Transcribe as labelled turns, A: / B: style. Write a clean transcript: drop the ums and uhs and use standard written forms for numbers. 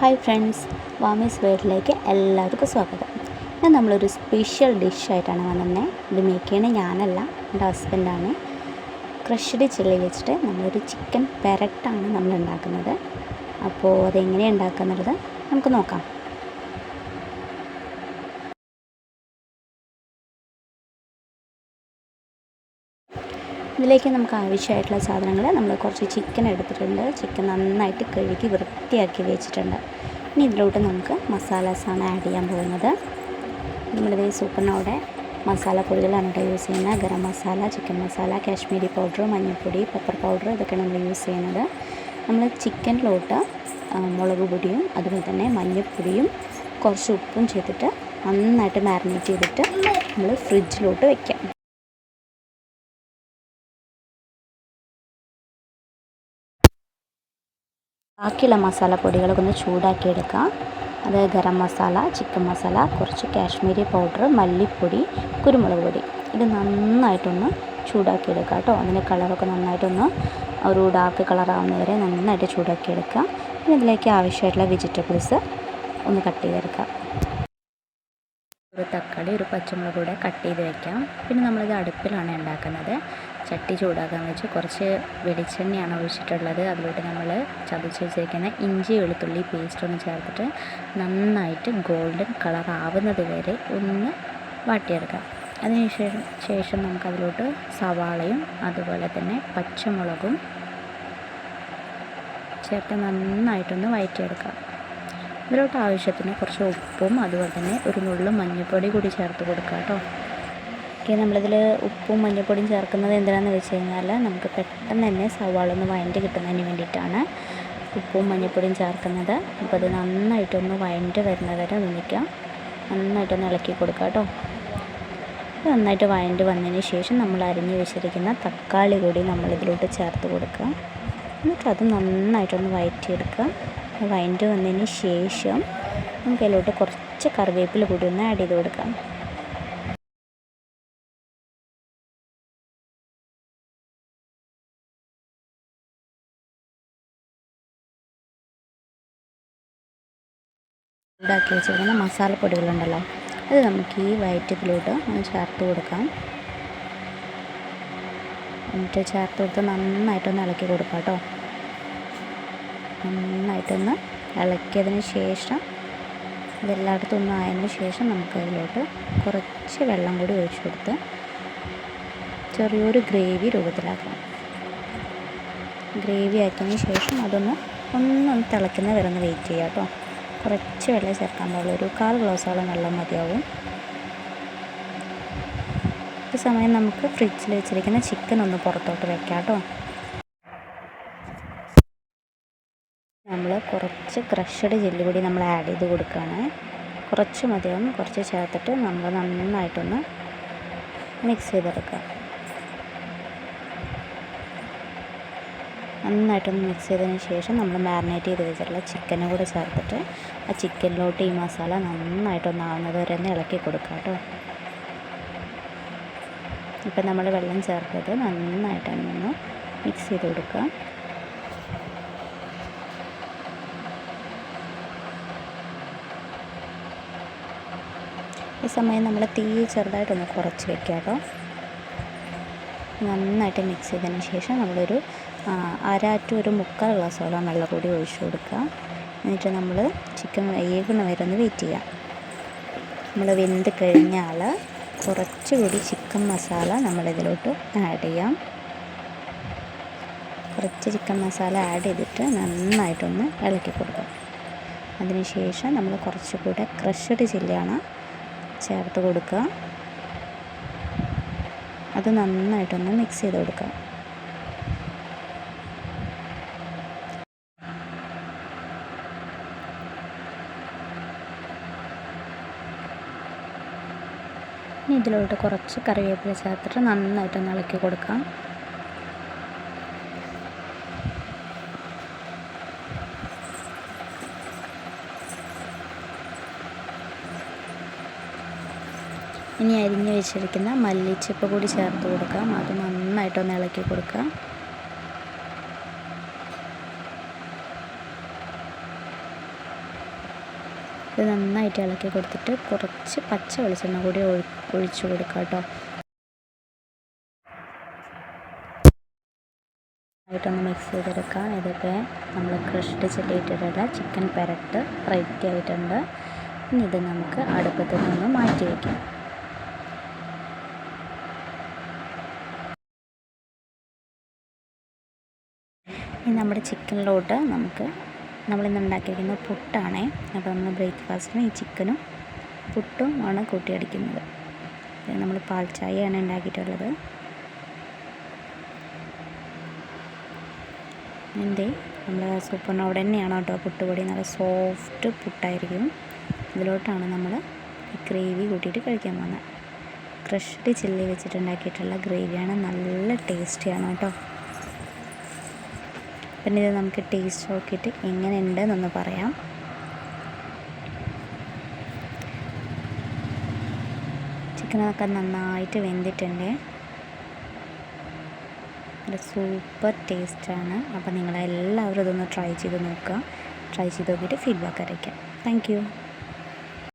A: Hi friends, വാമീസ് വീട്ടിലേക്ക് എല്ലാവർക്കും സ്വാഗതം. ഇന്ന് നമ്മളൊരു സ്പെഷ്യൽ ഡിഷായിട്ടാണ് വന്നത്. ഇത് മേക്ക് ചെയ്യണേ ഞാനല്ല, എൻ്റെ ഹസ്ബൻഡാണ്. ക്രഷ്ഡ് ചില്ലി വെച്ചിട്ട് നമ്മളൊരു ചിക്കൻ പെരട്ടാണ് നമ്മൾ ഉണ്ടാക്കുന്നത്. അപ്പോൾ അതെങ്ങനെയാണ് ഉണ്ടാക്കുക എന്നുള്ളത് നമുക്ക് നോക്കാം. ഇതിലേക്ക് നമുക്ക് ആവശ്യമായിട്ടുള്ള സാധനങ്ങൾ നമ്മൾ കുറച്ച് ചിക്കൻ എടുത്തിട്ടുണ്ട്. ചിക്കൻ നന്നായിട്ട് കഴുകി വൃത്തിയാക്കി വെച്ചിട്ടുണ്ട്. ഇനി ഇതിലോട്ട് നമുക്ക് മസാലാസാണ് ആഡ് ചെയ്യാൻ പോകുന്നത്. നമ്മളിത് സൂപ്പറിനോടെ മസാലപ്പൊടികളാണ് കേട്ടോ യൂസ് ചെയ്യുന്നത്. ഗരം മസാല, ചിക്കൻ മസാല, കാശ്മീരി പൗഡർ, മഞ്ഞൾപ്പൊടി, പെപ്പർ പൗഡർ, ഇതൊക്കെയാണ് നമ്മൾ യൂസ് ചെയ്യുന്നത്. നമ്മൾ ചിക്കനിലോട്ട് മുളക് പൊടിയും അതുപോലെ തന്നെ മഞ്ഞൾപ്പൊടിയും കുറച്ച് ഉപ്പും ചെയ്തിട്ട് നന്നായിട്ട് മാരിനേറ്റ് ചെയ്തിട്ട് നമ്മൾ ഫ്രിഡ്ജിലോട്ട് വയ്ക്കാം. ബാക്കിയുള്ള മസാലപ്പൊടികളൊക്കെ ഒന്ന് ചൂടാക്കിയെടുക്കാം. അത് ഗരം മസാല, ചിക്കൻ മസാല, കുറച്ച് കാശ്മീരി പൗഡർ, മല്ലിപ്പൊടി, കുരുമുളക് പൊടി, ഇത് നന്നായിട്ടൊന്ന് ചൂടാക്കിയെടുക്കുക കേട്ടോ. അതിൻ്റെ കളറൊക്കെ നന്നായിട്ടൊന്ന് ഒരു ഡാർക്ക് കളറാവുന്ന വരെ നന്നായിട്ട് ചൂടാക്കിയെടുക്കുക. പിന്നെ ഇതിലേക്ക് ആവശ്യമായിട്ടുള്ള വെജിറ്റബിൾസ് ഒന്ന് കട്ട് ചെയ്തെടുക്കാം. ഒരു തക്കാളി, ഒരു പച്ചമുളക് കൂടെ കട്ട് ചെയ്ത് വയ്ക്കാം. പിന്നെ നമ്മളിത് അടുപ്പിലാണ് ഉണ്ടാക്കുന്നത്. ചട്ടി ചൂടാക്കാൻ വെച്ച് കുറച്ച് വെളിച്ചെണ്ണയാണ് ഒഴിച്ചിട്ടുള്ളത്. അതിലോട്ട് നമ്മൾ ചതച്ച് വെച്ചിരിക്കുന്ന ഇഞ്ചി വെളുത്തുള്ളി പേസ്റ്റ് ഒന്ന് ചേർത്തിട്ട് നന്നായിട്ട് ഗോൾഡൻ കളർ ആവുന്നത് വരെ ഒന്ന് വാട്ടിയെടുക്കാം. അതിനുശേഷം നമുക്കതിലോട്ട് സവാളയും അതുപോലെ തന്നെ പച്ചമുളകും ചേർത്ത് നന്നായിട്ടൊന്ന് വഴറ്റിയെടുക്കാം. ഇതിലോട്ട് ആവശ്യത്തിന് കുറച്ച് ഉപ്പും അതുപോലെ തന്നെ ഒരു നുള്ളു മഞ്ഞൾപ്പൊടി കൂടി ചേർത്ത് കൊടുക്കുക കേട്ടോ. ഓക്കെ, നമ്മളിതിൽ ഉപ്പും മഞ്ഞൾപ്പൊടിയും ചേർക്കുന്നത് എന്തിനാണെന്ന് വെച്ച് കഴിഞ്ഞാൽ നമുക്ക് പെട്ടെന്ന് തന്നെ സവാള ഒന്ന് വഴണ്ടി കിട്ടുന്നതിന് വേണ്ടിയിട്ടാണ് ഉപ്പും മഞ്ഞൾപ്പൊടിയും ചേർക്കുന്നത്. അപ്പോൾ അത് നന്നായിട്ടൊന്ന് വഴണ്ടി വരുന്നത് വരെ നിൽക്കാം. നന്നായിട്ടൊന്ന് ഇളക്കി കൊടുക്കുക കേട്ടോ. നന്നായിട്ട് വഴണ്ടി വന്നതിന് ശേഷം നമ്മൾ അരിഞ്ഞ് വെച്ചിരിക്കുന്ന തക്കാളി കൂടി നമ്മളിതിലോട്ട് ചേർത്ത് കൊടുക്കുക. എന്നിട്ട് അത് നന്നായിട്ടൊന്ന് വഴറ്റിയെടുക്കുക. വഴണ്ടി വന്നതിന് ശേഷം നമുക്ക് അതിലോട്ട് കുറച്ച് കറിവേപ്പില കൂടി ഒന്ന് ആഡ് ചെയ്ത് കൊടുക്കാം. ഉണ്ടാക്കി വെച്ചിരിക്കുന്ന മസാലപ്പൊടികളുണ്ടല്ലോ, അത് നമുക്ക് ഈ വയറ്റത്തിലോട്ട് ഒന്ന് ചേർത്ത് കൊടുക്കാം. എന്നിട്ട് ചേർത്ത് കൊടുത്ത് നന്നായിട്ടൊന്ന് ഇളക്കി കൊടുക്കാം കേട്ടോ. നന്നായിട്ടൊന്ന് ഇളക്കിയതിന് ശേഷം ഇതെല്ലായിടത്തും ഒന്ന് ആയതിന് ശേഷം നമുക്ക് അതിലോട്ട് കുറച്ച് വെള്ളം കൂടി ഒഴിച്ചു കൊടുത്ത് ചെറിയൊരു ഗ്രേവി രൂപത്തിലാക്കാം. ഗ്രേവി ആക്കിയതിന് ശേഷം അതൊന്ന് തിളയ്ക്കുന്ന വരെ ഒന്ന് വെയിറ്റ് ചെയ്യാം കേട്ടോ. കുറച്ച് വെള്ളം ചേർക്കാൻ പാടുള്ളൂ, ഒരു 1/4 ഗ്ലാസോളം വെള്ളം മതിയാവും. ഈ സമയം നമുക്ക് ഫ്രിഡ്ജിൽ വെച്ചിരിക്കുന്ന ചിക്കൻ ഒന്ന് പുറത്തോട്ട് വെക്കാം കേട്ടോ. നമ്മൾ കുറച്ച് ക്രഷ്ഡ് ചില്ലി കൂടി നമ്മൾ ആഡ് ചെയ്ത് കൊടുക്കുകയാണ്. കുറച്ച് മതിയാവും. കുറച്ച് ചേർത്തിട്ട് നമ്മൾ നന്നായിട്ടൊന്ന് മിക്സ് ചെയ്തെടുക്കുക. നന്നായിട്ടൊന്ന് മിക്സ് ചെയ്തതിന് ശേഷം നമ്മൾ മാരിനേറ്റ് ചെയ്ത് വെച്ചിട്ടുള്ള ചിക്കനും കൂടെ ചേർത്തിട്ട് ആ ചിക്കനിലോട്ട് ഈ മസാല നന്നായിട്ടൊന്നാവുന്നത് വരെ ഒന്ന് ഇളക്കി കൊടുക്കുക കേട്ടോ. ഇപ്പം നമ്മൾ വെള്ളം ചേർത്തത് നന്നായിട്ടൊന്ന് മിക്സ് ചെയ്ത് കൊടുക്കുക. ഈ സമയം നമ്മൾ തീ ചെറുതായിട്ടൊന്ന് കുറച്ച് വെക്കുക കേട്ടോ. നന്നായിട്ട് മിക്സ് ചെയ്തതിന് ശേഷം നമ്മളൊരു 1/2 to 1/4 ഗ്ലാസോളം വെള്ളം കൂടി ഒഴിച്ചു കൊടുക്കുക. എന്നിട്ട് നമ്മൾ ചിക്കൻ വേകുന്ന വരെ ഒന്ന് വെയിറ്റ് ചെയ്യാം. നമ്മൾ വെന്ത് കഴിഞ്ഞാൽ കുറച്ചുകൂടി ചിക്കൻ മസാല നമ്മളിതിലോട്ട് ആഡ് ചെയ്യാം. കുറച്ച് ചിക്കൻ മസാല ആഡ് ചെയ്തിട്ട് നന്നായിട്ടൊന്ന് ഇളക്കി കൊടുക്കാം. അതിനുശേഷം നമ്മൾ കുറച്ചുകൂടെ ക്രഷ്ഡ് ചില്ലിയാണ് ചേർത്ത് കൊടുക്കുക. അത് നന്നായിട്ടൊന്ന് മിക്സ് ചെയ്ത് കൊടുക്കുക. ഇനി ഇതിലോട്ട് കുറച്ച് കറിവേപ്പില ചേർത്തിട്ട് നന്നായിട്ടൊന്ന് ഇളക്കി കൊടുക്കാം. ഇനി അരിഞ്ഞ് വെച്ചിരിക്കുന്ന മല്ലിച്ചപ്പ് കൂടി ചേർത്ത് കൊടുക്കാം. അത് നന്നായിട്ടൊന്ന് ഇളക്കി കൊടുക്കാം. ഇത് നന്നായിട്ട് ഇളക്കി കൊടുത്തിട്ട് കുറച്ച് പച്ച വെളിച്ചെണ്ണ കൂടി ഒഴിച്ചു കൊടുക്കുക കേട്ടോ. ആയിട്ടൊന്ന് മിക്സ് ചെയ്തെടുക്കാം. ഇതൊക്കെ നമ്മൾ ക്രഷ്ഡ് ചില്ലി ഇട്ടിട്ടുള്ള ചിക്കൻ പെരട്ട് റെഡി ആയിട്ടുണ്ട്. ഇനി ഇത് നമുക്ക് അടുപ്പത്ത് നിന്ന് മാറ്റി വയ്ക്കാം. ഇനി നമ്മുടെ ചിക്കനിലോട്ട് നമ്മളിന്ന് ഉണ്ടാക്കിയിരിക്കുന്ന പുട്ടാണേ. അപ്പോൾ നമ്മൾ ബ്രേക്ക്ഫാസ്റ്റിന് ഈ ചിക്കനും പുട്ടും ആണ് കൂട്ടിയടിക്കുന്നത്. നമ്മൾ പാൽ ചായയാണ് ഉണ്ടാക്കിയിട്ടുള്ളത്. എന്തേ നമ്മൾ സൂപ്പറിനോട് തന്നെയാണ് കേട്ടോ പുട്ടുപൊടി. നല്ല സോഫ്റ്റ് പുട്ടായിരിക്കും. ഇതിലോട്ടാണ് നമ്മൾ ഈ ഗ്രേവി കൂട്ടിയിട്ട് കഴിക്കാൻ പോകുന്നത്. ക്രഷ്ഡ് ചില്ലി വെച്ചിട്ടുണ്ടാക്കിയിട്ടുള്ള ഗ്രേവിയാണ്. നല്ല ടേസ്റ്റിയാണ് കേട്ടോ. പിന്നെ ഇത് നമുക്ക് ടേസ്റ്റ് നോക്കിയിട്ട് എങ്ങനെയുണ്ട് എന്നൊന്ന് പറയാം. ചിക്കനൊക്കെ നന്നായിട്ട് വെന്തിട്ടുണ്ട്. ഒരു സൂപ്പർ ടേസ്റ്റാണ്. അപ്പോൾ നിങ്ങളെല്ലാവരും ഇതൊന്ന് ട്രൈ ചെയ്ത് നോക്കുക. ട്രൈ ചെയ്ത് നോക്കിയിട്ട് ഫീഡ്ബാക്ക് അറിയിക്കാം. Thank you.